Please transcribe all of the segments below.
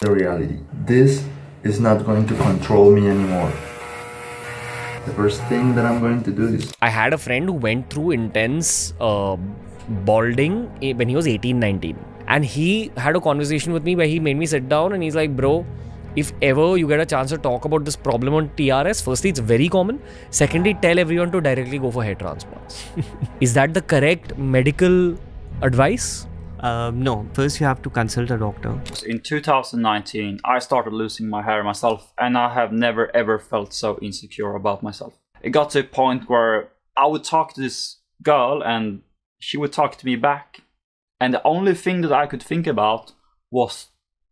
the reality. This is not going to control me anymore. The first thing that I'm going to do is... I had a friend who went through intense balding when he was 18, 19. And he had a conversation with me where he made me sit down and he's like, bro, if ever you get a chance to talk about this problem on TRS, firstly, it's very common. Secondly, tell everyone to directly go for hair transplants. Is that the correct medical advice? No, first you have to consult a doctor. In 2019, I started losing my hair myself, and I have never ever felt so insecure about myself. It got to a point where I would talk to this girl and she would talk to me back. And the only thing that I could think about was,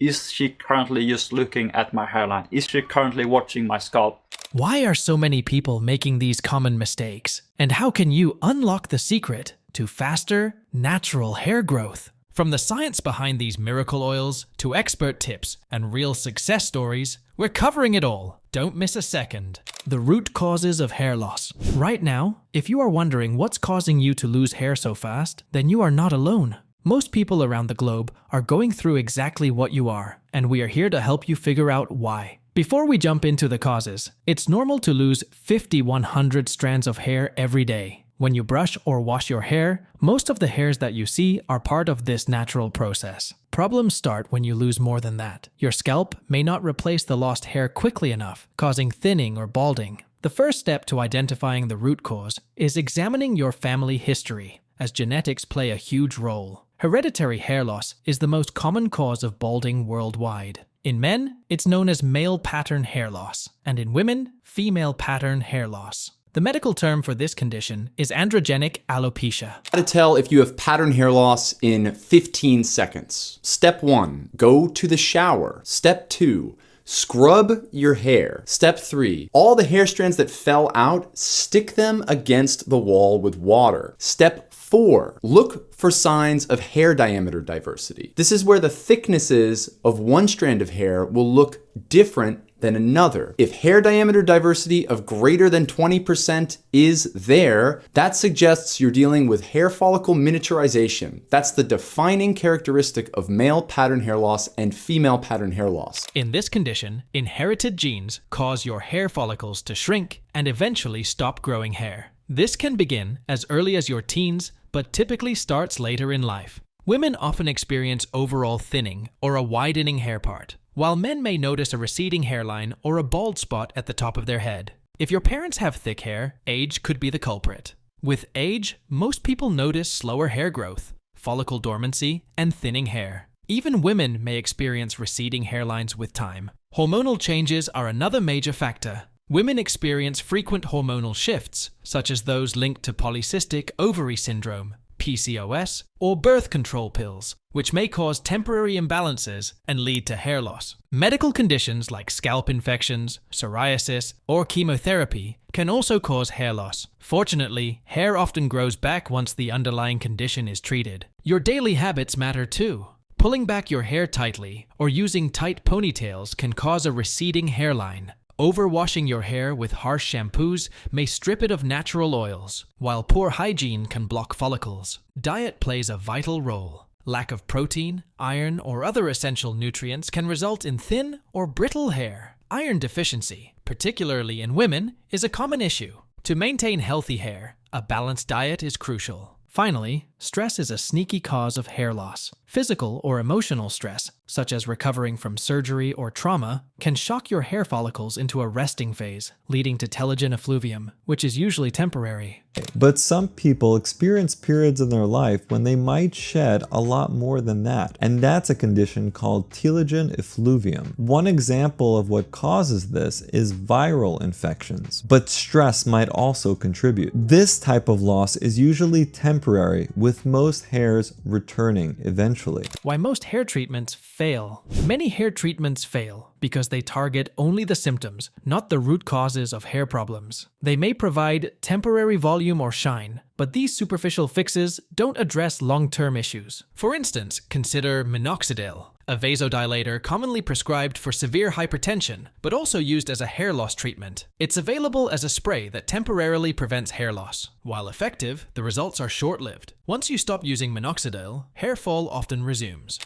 is she currently just looking at my hairline? Is she currently watching my scalp? Why are so many people making these common mistakes? And how can you unlock the secret to faster, natural hair growth? From the science behind these miracle oils to expert tips and real success stories, we're covering it all. Don't miss a second. The root causes of hair loss. Right now, if you are wondering what's causing you to lose hair so fast, then you are not alone. Most people around the globe are going through exactly what you are, and we are here to help you figure out why. Before we jump into the causes, it's normal to lose 5,100 strands of hair every day. When you brush or wash your hair, most of the hairs that you see are part of this natural process. Problems start when you lose more than that. Your scalp may not replace the lost hair quickly enough, causing thinning or balding. The first step to identifying the root cause is examining your family history, as genetics play a huge role. Hereditary hair loss is the most common cause of balding worldwide. In men, it's known as male pattern hair loss, and in women, female pattern hair loss. The medical term for this condition is androgenic alopecia. How to tell if you have pattern hair loss in 15 seconds. Step 1, go to the shower. Step 2, scrub your hair. Step 3, all the hair strands that fell out, stick them against the wall with water. Step 4, look for signs of hair diameter diversity. This is where the thicknesses of one strand of hair will look different than another. If hair diameter diversity of greater than 20% is there, that suggests you're dealing with hair follicle miniaturization. That's the defining characteristic of male pattern hair loss and female pattern hair loss. In this condition, inherited genes cause your hair follicles to shrink and eventually stop growing hair. This can begin as early as your teens, but typically starts later in life. Women often experience overall thinning or a widening hair part, while men may notice a receding hairline or a bald spot at the top of their head. If your parents have thick hair, age could be the culprit. With age, most people notice slower hair growth, follicle dormancy, and thinning hair. Even women may experience receding hairlines with time. Hormonal changes are another major factor. Women experience frequent hormonal shifts, such as those linked to polycystic ovary syndrome, PCOS, or birth control pills, which may cause temporary imbalances and lead to hair loss. Medical conditions like scalp infections, psoriasis, or chemotherapy can also cause hair loss. Fortunately, hair often grows back once the underlying condition is treated. Your daily habits matter too. Pulling back your hair tightly or using tight ponytails can cause a receding hairline. Overwashing your hair with harsh shampoos may strip it of natural oils, while poor hygiene can block follicles. Diet plays a vital role. Lack of protein, iron, or other essential nutrients can result in thin or brittle hair. Iron deficiency, particularly in women, is a common issue. To maintain healthy hair, a balanced diet is crucial. Finally, stress is a sneaky cause of hair loss. Physical or emotional stress, such as recovering from surgery or trauma, can shock your hair follicles into a resting phase, leading to telogen effluvium, which is usually temporary. But some people experience periods in their life when they might shed a lot more than that, and that's a condition called telogen effluvium. One example of what causes this is viral infections, but stress might also contribute. This type of loss is usually temporary, with most hairs returning eventually. Why most hair treatments fail. Many hair treatments fail because they target only the symptoms, not the root causes of hair problems. They may provide temporary volume or shine, but these superficial fixes don't address long-term issues. For instance, consider Minoxidil, a vasodilator commonly prescribed for severe hypertension, but also used as a hair loss treatment. It's available as a spray that temporarily prevents hair loss. While effective, the results are short-lived. Once you stop using Minoxidil, hair fall often resumes.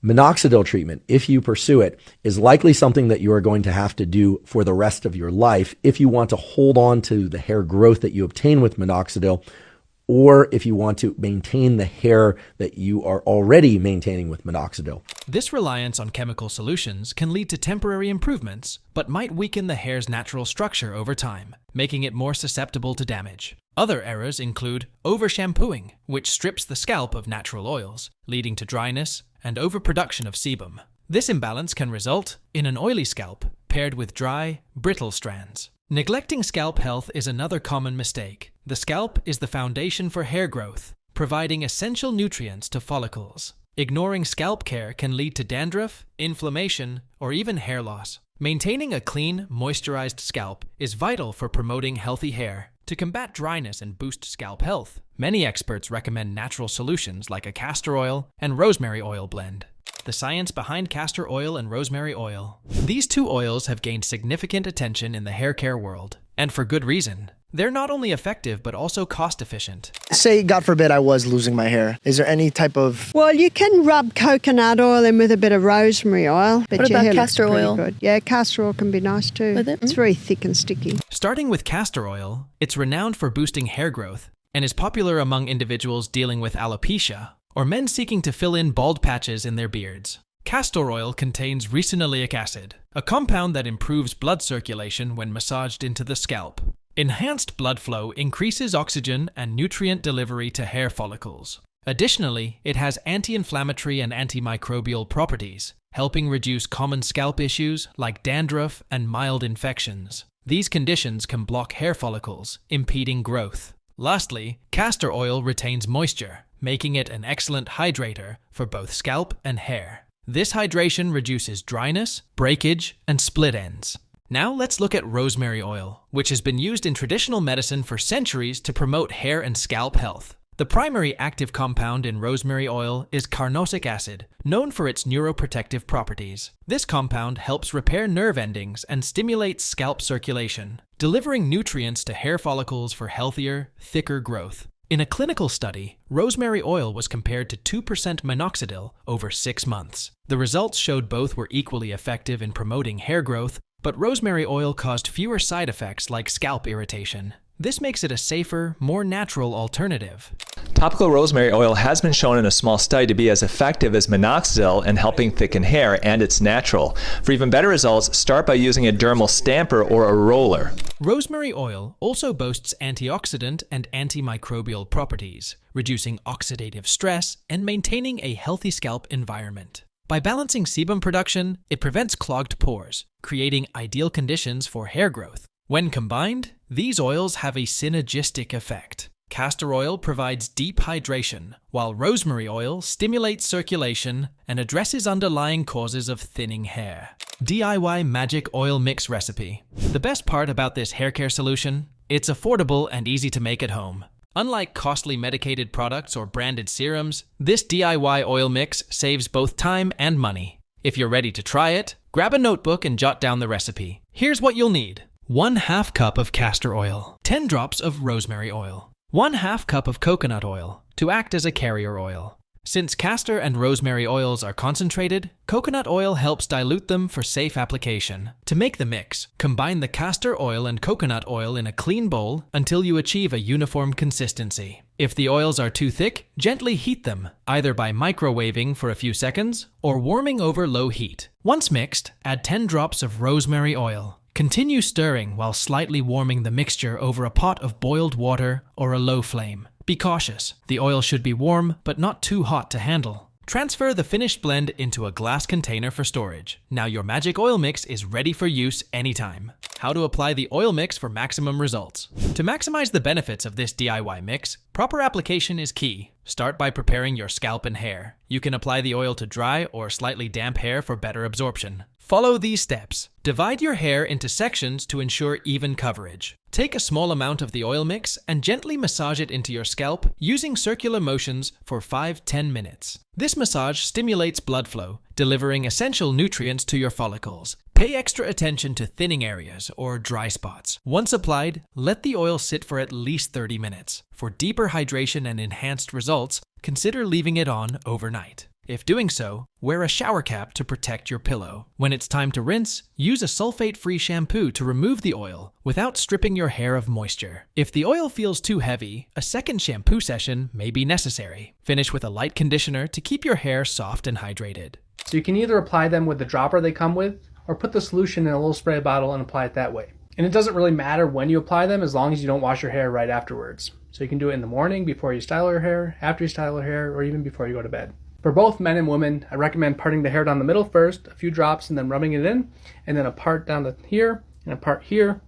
Minoxidil treatment, if you pursue it, is likely something that you are going to have to do for the rest of your life if you want to hold on to the hair growth that you obtain with minoxidil, or if you want to maintain the hair that you are already maintaining with minoxidil. This reliance on chemical solutions can lead to temporary improvements, but might weaken the hair's natural structure over time, making it more susceptible to damage. Other errors include over-shampooing, which strips the scalp of natural oils, leading to dryness and overproduction of sebum. This imbalance can result in an oily scalp paired with dry, brittle strands. Neglecting scalp health is another common mistake. The scalp is the foundation for hair growth, providing essential nutrients to follicles. Ignoring scalp care can lead to dandruff, inflammation, or even hair loss. Maintaining a clean, moisturized scalp is vital for promoting healthy hair. To combat dryness and boost scalp health, many experts recommend natural solutions like a castor oil and rosemary oil blend. The science behind castor oil and rosemary oil. These two oils have gained significant attention in the hair care world, and for good reason. They're not only effective, but also cost-efficient. Say, God forbid, I was losing my hair. Is there any type of... Well, you can rub coconut oil in with a bit of rosemary oil. But what your about hair castor looks pretty oil? Good. Yeah, castor oil can be nice too. With it? It's very thick and sticky. Starting with castor oil, it's renowned for boosting hair growth and is popular among individuals dealing with alopecia or men seeking to fill in bald patches in their beards. Castor oil contains ricinoleic acid, a compound that improves blood circulation when massaged into the scalp. Enhanced blood flow increases oxygen and nutrient delivery to hair follicles. Additionally, it has anti-inflammatory and antimicrobial properties, helping reduce common scalp issues like dandruff and mild infections. These conditions can block hair follicles, impeding growth. Lastly, castor oil retains moisture, making it an excellent hydrator for both scalp and hair. This hydration reduces dryness, breakage, and split ends. Now let's look at rosemary oil, which has been used in traditional medicine for centuries to promote hair and scalp health. The primary active compound in rosemary oil is carnosic acid, known for its neuroprotective properties. This compound helps repair nerve endings and stimulates scalp circulation, delivering nutrients to hair follicles for healthier, thicker growth. In a clinical study, rosemary oil was compared to 2% minoxidil over 6 months. The results showed both were equally effective in promoting hair growth, but rosemary oil caused fewer side effects like scalp irritation. This makes it a safer, more natural alternative. Topical rosemary oil has been shown in a small study to be as effective as minoxidil in helping thicken hair, and it's natural. For even better results, start by using a dermal stamper or a roller. Rosemary oil also boasts antioxidant and antimicrobial properties, reducing oxidative stress and maintaining a healthy scalp environment. By balancing sebum production, it prevents clogged pores, creating ideal conditions for hair growth. When combined, these oils have a synergistic effect. Castor oil provides deep hydration, while rosemary oil stimulates circulation and addresses underlying causes of thinning hair. DIY Magic Oil Mix Recipe. The best part about this hair care solution? It's affordable and easy to make at home. Unlike costly medicated products or branded serums, this DIY oil mix saves both time and money. If you're ready to try it, grab a notebook and jot down the recipe. Here's what you'll need. 1/2 cup of castor oil, 10 drops of rosemary oil, 1/2 cup of coconut oil to act as a carrier oil. Since castor and rosemary oils are concentrated, coconut oil helps dilute them for safe application. To make the mix, combine the castor oil and coconut oil in a clean bowl until you achieve a uniform consistency. If the oils are too thick, gently heat them, either by microwaving for a few seconds or warming over low heat. Once mixed, add 10 drops of rosemary oil. Continue stirring while slightly warming the mixture over a pot of boiled water or a low flame. Be cautious. The oil should be warm, but not too hot to handle. Transfer the finished blend into a glass container for storage. Now your magic oil mix is ready for use anytime. How to apply the oil mix for maximum results. To maximize the benefits of this DIY mix, proper application is key. Start by preparing your scalp and hair. You can apply the oil to dry or slightly damp hair for better absorption. Follow these steps. Divide your hair into sections to ensure even coverage. Take a small amount of the oil mix and gently massage it into your scalp using circular motions for 5-10 minutes. This massage stimulates blood flow, delivering essential nutrients to your follicles. Pay extra attention to thinning areas or dry spots. Once applied, let the oil sit for at least 30 minutes. For deeper hydration and enhanced results, consider leaving it on overnight. If doing so, wear a shower cap to protect your pillow. When it's time to rinse, use a sulfate-free shampoo to remove the oil without stripping your hair of moisture. If the oil feels too heavy, a second shampoo session may be necessary. Finish with a light conditioner to keep your hair soft and hydrated. So you can either apply them with the dropper they come with, or put the solution in a little spray bottle and apply it that way. And it doesn't really matter when you apply them as long as you don't wash your hair right afterwards. So you can do it in the morning before you style your hair, after you style your hair, or even before you go to bed. For both men and women, I recommend parting the hair down the middle first, a few drops, and then rubbing it in, and then a part down to here, and a part here,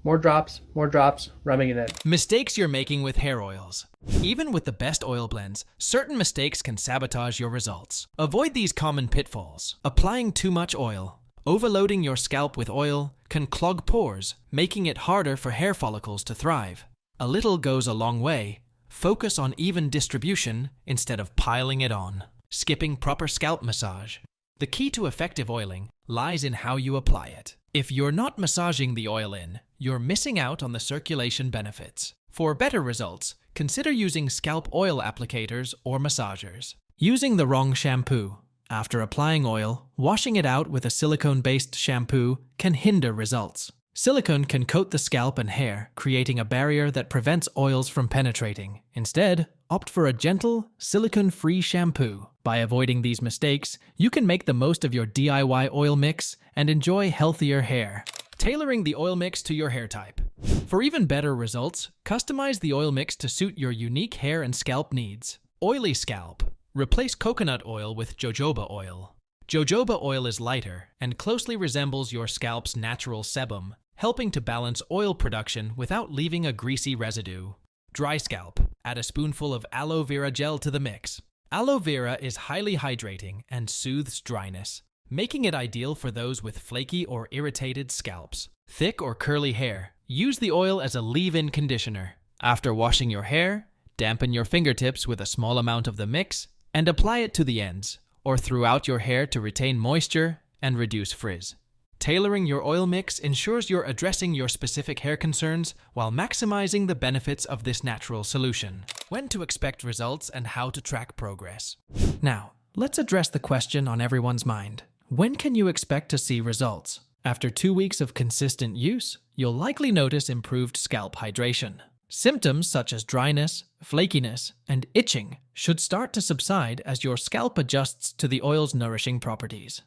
more drops, rubbing it in. Mistakes you're making with hair oils. Even with the best oil blends, certain mistakes can sabotage your results. Avoid these common pitfalls. Applying too much oil. Overloading your scalp with oil can clog pores, making it harder for hair follicles to thrive. A little goes a long way. Focus on even distribution instead of piling it on. Skipping proper scalp massage. The key to effective oiling lies in how you apply it. If you're not massaging the oil in, you're missing out on the circulation benefits. For better results, consider using scalp oil applicators or massagers. Using the wrong shampoo. After applying oil, washing it out with a silicone-based shampoo can hinder results. Silicone can coat the scalp and hair, creating a barrier that prevents oils from penetrating. Instead, opt for a gentle, silicone-free shampoo. By avoiding these mistakes, you can make the most of your DIY oil mix and enjoy healthier hair. Tailoring the oil mix to your hair type. For even better results, customize the oil mix to suit your unique hair and scalp needs. Oily scalp. Replace coconut oil with jojoba oil. Jojoba oil is lighter and closely resembles your scalp's natural sebum, helping to balance oil production without leaving a greasy residue. Dry scalp. Add a spoonful of aloe vera gel to the mix. Aloe vera is highly hydrating and soothes dryness, making it ideal for those with flaky or irritated scalps. Thick or curly hair. Use the oil as a leave-in conditioner. After washing your hair, dampen your fingertips with a small amount of the mix and apply it to the ends or throughout your hair to retain moisture and reduce frizz. Tailoring your oil mix ensures you're addressing your specific hair concerns while maximizing the benefits of this natural solution. When to expect results and how to track progress. Now, let's address the question on everyone's mind. When can you expect to see results? After 2 weeks of consistent use, you'll likely notice improved scalp hydration. Symptoms such as dryness, flakiness, and itching should start to subside as your scalp adjusts to the oil's nourishing properties.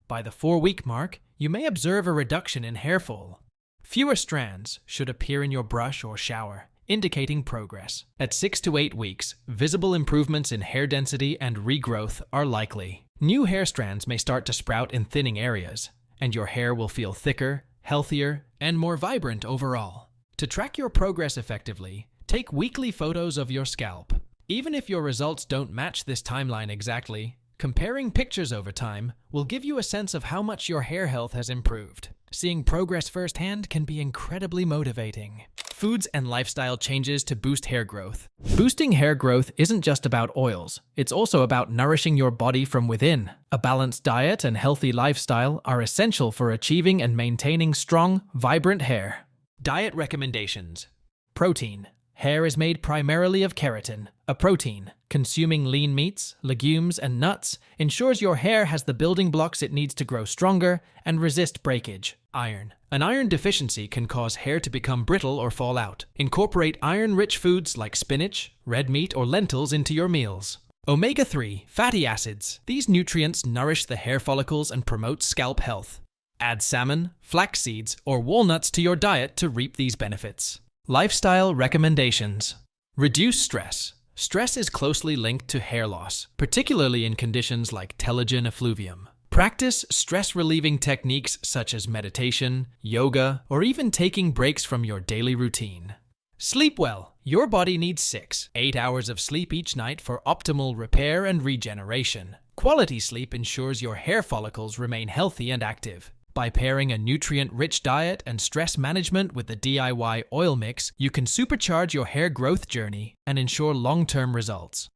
By the 4-week mark, you may observe a reduction in hair fall. Fewer strands should appear in your brush or shower, indicating progress. At 6 to 8 weeks, visible improvements in hair density and regrowth are likely. New hair strands may start to sprout in thinning areas, and your hair will feel thicker, healthier, and more vibrant overall. To track your progress effectively, take weekly photos of your scalp. Even if your results don't match this timeline exactly, comparing pictures over time will give you a sense of how much your hair health has improved. Seeing progress firsthand can be incredibly motivating. Foods and lifestyle changes to boost hair growth. Boosting hair growth isn't just about oils, it's also about nourishing your body from within. A balanced diet and healthy lifestyle are essential for achieving and maintaining strong, vibrant hair. Diet recommendations. Protein. Hair is made primarily of keratin, a protein. Consuming lean meats, legumes, and nuts ensures your hair has the building blocks it needs to grow stronger and resist breakage. Iron. An iron deficiency can cause hair to become brittle or fall out. Incorporate iron-rich foods like spinach, red meat, or lentils into your meals. Omega-3 fatty acids. These nutrients nourish the hair follicles and promote scalp health. Add salmon, flax seeds, or walnuts to your diet to reap these benefits. Lifestyle recommendations. Reduce stress. Stress is closely linked to hair loss, particularly in conditions like telogen effluvium. Practice stress-relieving techniques such as meditation, yoga, or even taking breaks from your daily routine. Sleep well. Your body needs 6-8 hours of sleep each night for optimal repair and regeneration. Quality sleep ensures your hair follicles remain healthy and active. By pairing a nutrient-rich diet and stress management with the DIY oil mix, you can supercharge your hair growth journey and ensure long-term results.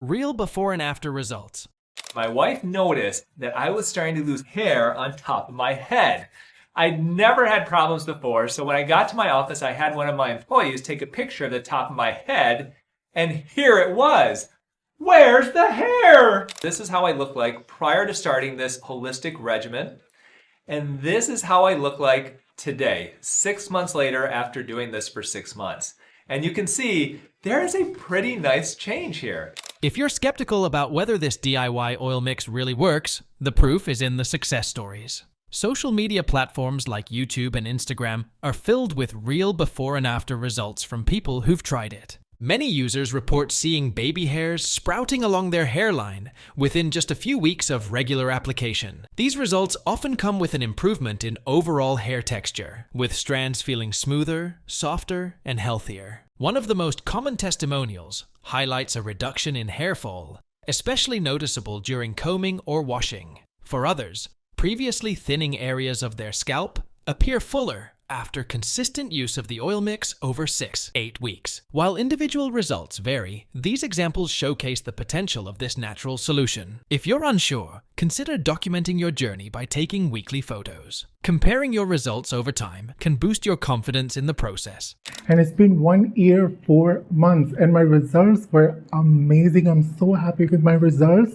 Real before and after results. My wife noticed that I was starting to lose hair on top of my head. I'd never had problems before, so when I got to my office, I had one of my employees take a picture of the top of my head, and here it was. Where's the hair? This is how I look like prior to starting this holistic regimen. And this is how I look like today, 6 months later after doing this for 6 months. And you can see there is a pretty nice change here. If you're skeptical about whether this DIY oil mix really works, the proof is in the success stories. Social media platforms like YouTube and Instagram are filled with real before and after results from people who've tried it. Many users report seeing baby hairs sprouting along their hairline within just a few weeks of regular application. These results often come with an improvement in overall hair texture, with strands feeling smoother, softer, and healthier. One of the most common testimonials highlights a reduction in hair fall, especially noticeable during combing or washing. For others, previously thinning areas of their scalp appear fuller after consistent use of the oil mix over 6-8 weeks. While individual results vary, these examples showcase the potential of this natural solution. If you're unsure, consider documenting your journey by taking weekly photos. Comparing your results over time can boost your confidence in the process. And it's been 1 year, 4 months, and my results were amazing. I'm so happy with my results.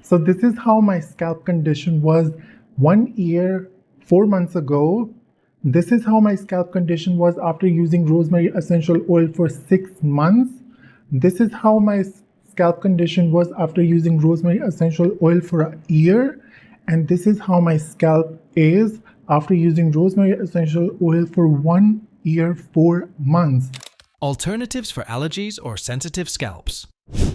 So this is how my scalp condition was 1 year, 4 months ago. This is how my scalp condition was after using rosemary essential oil for 6 months. This is how my scalp condition was after using rosemary essential oil for a year. And this is how my scalp is after using rosemary essential oil for 1 year, 4 months. Alternatives for allergies or sensitive scalps.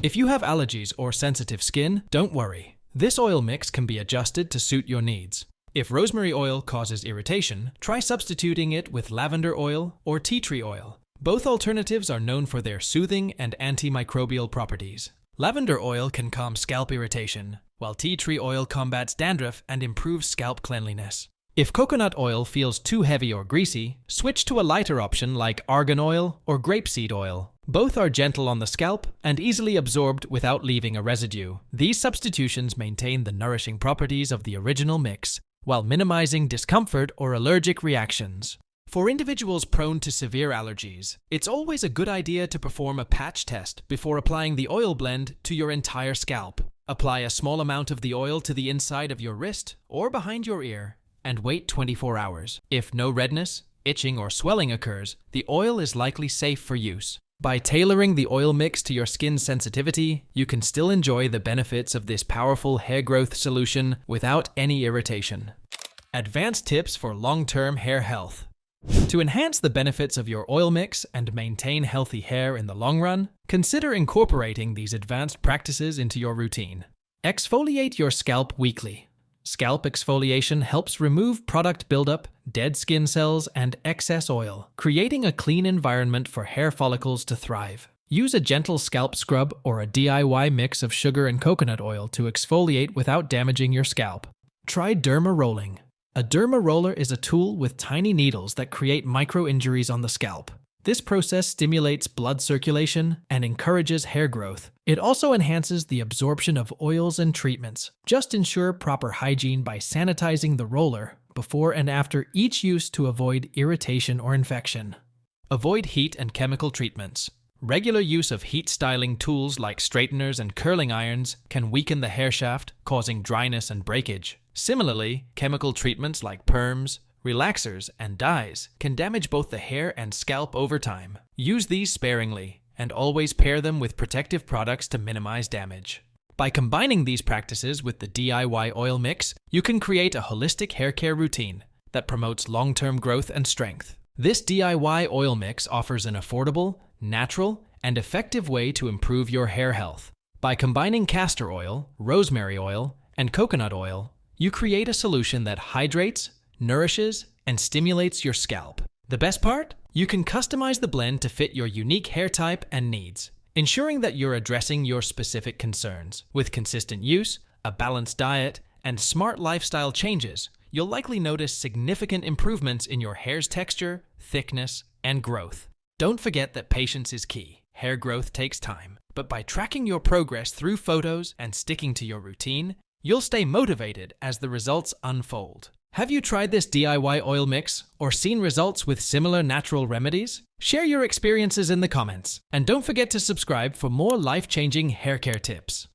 If you have allergies or sensitive skin, don't worry. This oil mix can be adjusted to suit your needs. If rosemary oil causes irritation, try substituting it with lavender oil or tea tree oil. Both alternatives are known for their soothing and antimicrobial properties. Lavender oil can calm scalp irritation, while tea tree oil combats dandruff and improves scalp cleanliness. If coconut oil feels too heavy or greasy, switch to a lighter option like argan oil or grapeseed oil. Both are gentle on the scalp and easily absorbed without leaving a residue. These substitutions maintain the nourishing properties of the original mix, while minimizing discomfort or allergic reactions. For individuals prone to severe allergies, it's always a good idea to perform a patch test before applying the oil blend to your entire scalp. Apply a small amount of the oil to the inside of your wrist or behind your ear and wait 24 hours. If no redness, itching, or swelling occurs, the oil is likely safe for use. By tailoring the oil mix to your skin's sensitivity, you can still enjoy the benefits of this powerful hair growth solution without any irritation. Advanced tips for long-term hair health. To enhance the benefits of your oil mix and maintain healthy hair in the long run, consider incorporating these advanced practices into your routine. Exfoliate your scalp weekly. Scalp exfoliation helps remove product buildup, dead skin cells, and excess oil, creating a clean environment for hair follicles to thrive. Use a gentle scalp scrub or a DIY mix of sugar and coconut oil to exfoliate without damaging your scalp. Try derma rolling. A derma roller is a tool with tiny needles that create micro-injuries on the scalp. This process stimulates blood circulation and encourages hair growth. It also enhances the absorption of oils and treatments. Just ensure proper hygiene by sanitizing the roller before and after each use to avoid irritation or infection. Avoid heat and chemical treatments. Regular use of heat styling tools like straighteners and curling irons can weaken the hair shaft, causing dryness and breakage. Similarly, chemical treatments like perms, relaxers, and dyes can damage both the hair and scalp over time. Use these sparingly, and always pair them with protective products to minimize damage. By combining these practices with the DIY oil mix, you can create a holistic hair care routine that promotes long-term growth and strength. This DIY oil mix offers an affordable, natural, and effective way to improve your hair health. By combining castor oil, rosemary oil, and coconut oil, you create a solution that hydrates, nourishes, and stimulates your scalp. The best part? You can customize the blend to fit your unique hair type and needs, ensuring that you're addressing your specific concerns. With consistent use, a balanced diet, and smart lifestyle changes, you'll likely notice significant improvements in your hair's texture, thickness, and growth. Don't forget that patience is key. Hair growth takes time, but by tracking your progress through photos and sticking to your routine, you'll stay motivated as the results unfold. Have you tried this DIY oil mix or seen results with similar natural remedies? Share your experiences in the comments, and don't forget to subscribe for more life-changing hair care tips.